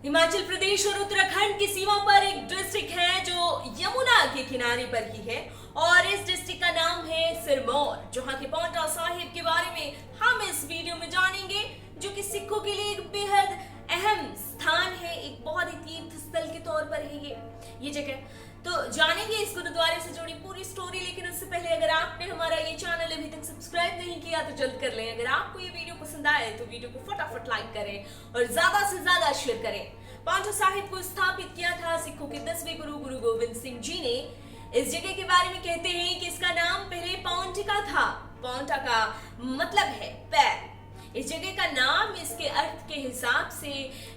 हिमाचल प्रदेश और उत्तराखंड की सीमा पर एक डिस्ट्रिक्ट है जो यमुना के किनारे पर ही है और इस डिस्ट्रिक्ट का नाम है सिरमौर। जहां के पांवटा साहिब के बारे में हम इस वीडियो में जानेंगे, जो कि सिखों के लिए एक बेहद अहम स्थान है, एक बहुत ही तीर्थ स्थल के तौर पर है ये जगह। तो जानेंगे इस गुरुद्वारे से जुड़ी पूरी स्टोरी, लेकिन उससे पहले अगर आपने हमारा ये चैनल अभी तक सब्सक्राइब नहीं किया तो जल्द कर लें। अगर आपको ये वीडियो पसंद आए तो वीडियो को फटाफट लाइक करें और ज्यादा से ज्यादा शेयर करें। पांवटा साहिब को स्थापित किया था सिखों के 10वें गुरु गुरु गोविंद सिंह जी ने। इस जगह के बारे में कहते हैं कि इसका नाम पहले पाउंटिका था। पाउंटा का मतलब है पैर। इस जगह का नाम इसके अर्थ के हिसाब से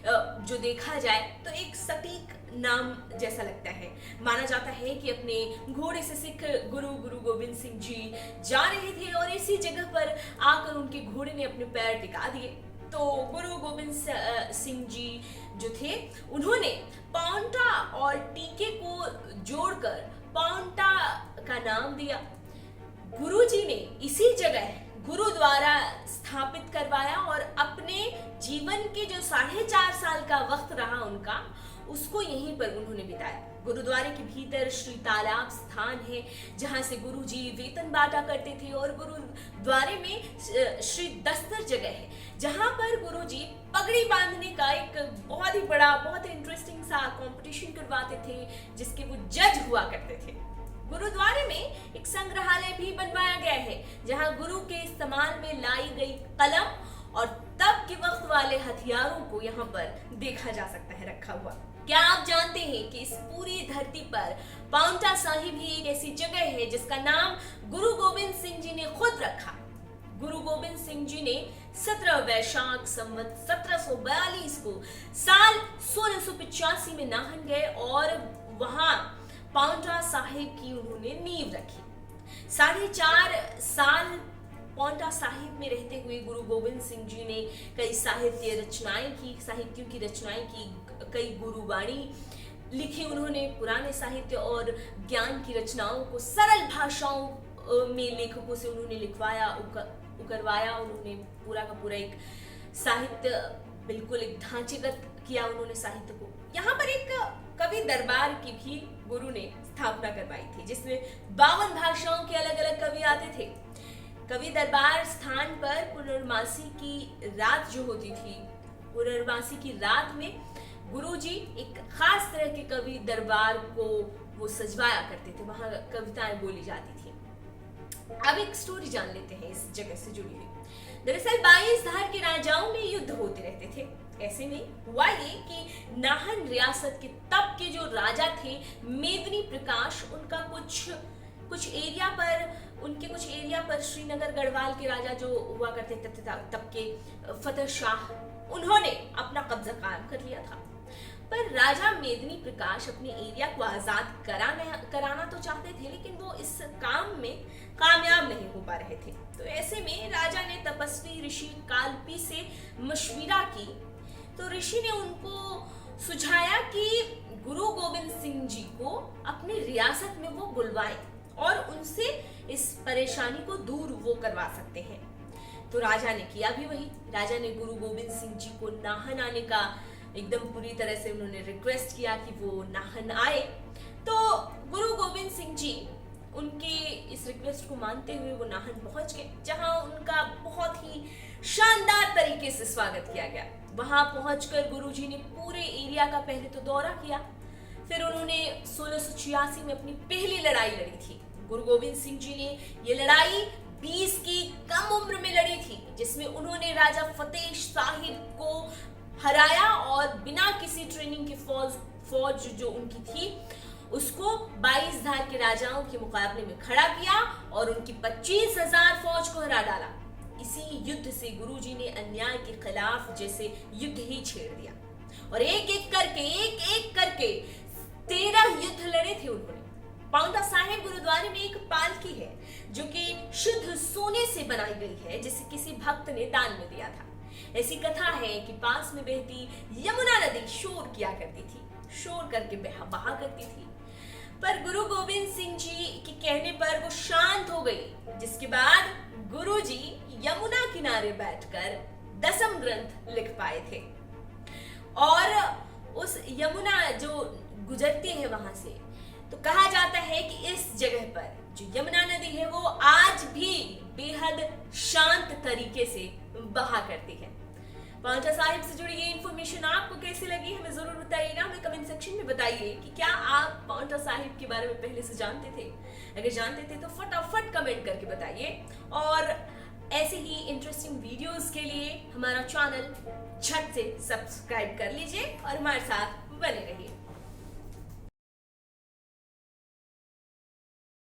जो देखा जाए तो एक सटीक नाम जैसा लगता है। माना जाता है कि अपने घोड़े से सिख गुरु गुरु गोविंद सिंह जी जा रहे थे और इसी जगह पर आकर उनके घोड़े ने अपने पैर टिका दिए। तो गुरु गोविंद सिंह जी जो थे, उन्होंने पाउंटा और टीके को जोड़कर पाउंटा का नाम दिया। गुरु जी ने इसी जगह गुरुद्वारा स्थापित करवाया और अपने जीवन के जो 4.5 साल का वक्त रहा उनका, उसको यहीं पर उन्होंने बिताया। गुरुद्वारे के भीतर श्री तालाब स्थान है जहां से गुरु जी वेतन बांटा करते थे और गुरुद्वारे में श्री दस्तर जगह है जहां पर गुरु जी पगड़ी बांधने का एक बहुत ही बड़ा, बहुत इंटरेस्टिंग सा कंपटीशन करवाते थे, जिसके वो जज हुआ करते थे। गुरुद्वारे में एक संग्रहालय भी बनवाया गया है जहां गुरु के इस्तेमाल में लाई गई कलम और तब के वक्त वाले हथियारों को यहाँ पर देखा जा सकता है रखा हुआ। क्या आप जानते हैं कि इस पूरी धरती पर पाउंटा साहिब ही एक ऐसी जगह है जिसका नाम गुरु गोविंद सिंह जी ने खुद रखा। गुरु गोविंद सिंह जी ने 17 वैशाख संवत 1742 को साल 1685 में नाहन गए और वहां पाउंटा साहिब की उन्होंने नींव रखी। 4.5 साल पाउंटा साहिब में रहते हुए गुरु गोविंद सिंह जी ने कई साहित्य रचनाएं की, साहित्यों की रचनाएं की, कई गुरुवाणी लिखी। उन्होंने पुराने साहित्य और ज्ञान की रचनाओं को सरल भाषाओं में लेखकों से उन्होंने लिखवाया, उकरवाया। उन्होंने पूरा का पूरा एक साहित्य बिल्कुल एक ढांचेगत किया उन्होंने साहित्य को। यहाँ पर एक कवि दरबार की भी गुरु ने स्थापना करवाई थी, जिसमें 52 भाषाओं के अलग अलग कवि आते थे। कवि दरबार स्थान पर पुनर्मासी की रात जो होती थी, पुनर्मासी की रात में गुरुजी एक खास तरह के कवि दरबार को वो सजवाया करते थे, वहां कविताएं बोली जाती थी। अब एक स्टोरी जान लेते हैं इस जगह से जुड़ी हुई। दरअसल 22 धार के राजाओं में युद्ध होते रहते थे। ऐसे में हुआ ये कि नाहन रियासत के तब के जो राजा थे मेदिनी प्रकाश, उनका कुछ एरिया पर श्रीनगर गढ़वाल के राजा जो हुआ करते थे तब के फतेह शाह, उन्होंने अपना कब्जा कायम कर लिया था। पर राजा मेदिनी प्रकाश अपने एरिया को आजाद कराना तो चाहते थे, लेकिन वो इस काम में कामयाब नहीं हो पा रहे थे। तो ऐसे में राजा ने तपस्वी ऋषि कालपी से मशविरा की। तो ऋषि ने उनको सुझाया कि गुरु गोविंद सिंह जी को अपनी रियासत में वो बुलवाएं और उनसे इस परेशानी को दूर वो करवा सकते हैं। तो राजा ने किया भी वही। राजा ने गुरु गोविंद सिंह जी को नाहन आने का एकदम पूरी तरह से उन्होंने रिक्वेस्ट किया कि वो नाहन आए। तो गुरु गोविंद सिंह जी उनके इस रिक्वेस्ट को मानते हुए वो नाहन पहुंच गए, जहां उनका बहुत ही शानदार तरीके से स्वागत किया गया। वहां पहुंचकर गुरुजी ने पूरे एरिया का पहले तो दौरा किया, फिर उन्होंने 1686 में अपनी पहली लड़ाई लड़ी थी। गुरु गोविंद सिंह जी ने ये लड़ाई 20 की कम उम्र में लड़ी थी, जिसमें उन्होंने राजा फतेह साहिब को हराया और बिना किसी ट्रेनिंग की फौज जो उनकी थी उसको 22 धार के राजाओं के मुकाबले में खड़ा किया और उनकी 25,000 फौज को हरा डाला। इसी युद्ध से गुरुजी ने अन्याय के खिलाफ जैसे युद्ध ही छेड़ दिया और एक एक करके 13 युद्ध लड़े थे उन्होंने। पाउंटा साहिब गुरुद्वारे में एक पालकी है जो कि शुद्ध सोने से बनाई गई है, जिसे किसी भक्त ने दान में दिया था। ऐसी कथा है कि पास में बहती यमुना नदी शोर किया करती थी, शोर करके बहा करती थी, पर गुरु गोविंद सिंह जी के कहने पर वो शांत हो गई, जिसके बाद गुरु जी यमुना किनारे बैठकर 10म ग्रंथ लिख पाए थे। और उस यमुना जो गुजरती है वहां से, तो कहा जाता है कि इस जगह पर जो यमुना नदी है वो आज भी बेहद शांत तरीके से बहा करती है। पांवटा साहिब से जुड़ी ये इन्फॉर्मेशन आपको कैसी लगी हमें जरूर बताइएगा। हमें कमेंट सेक्शन में बताइए कि क्या आप पांवटा साहिब के बारे में पहले से जानते थे। अगर जानते थे तो फटाफट कमेंट करके बताइए, और ऐसे ही इंटरेस्टिंग वीडियोस के लिए हमारा चैनल झट से सब्सक्राइब कर लीजिए और हमारे साथ बने रहिए।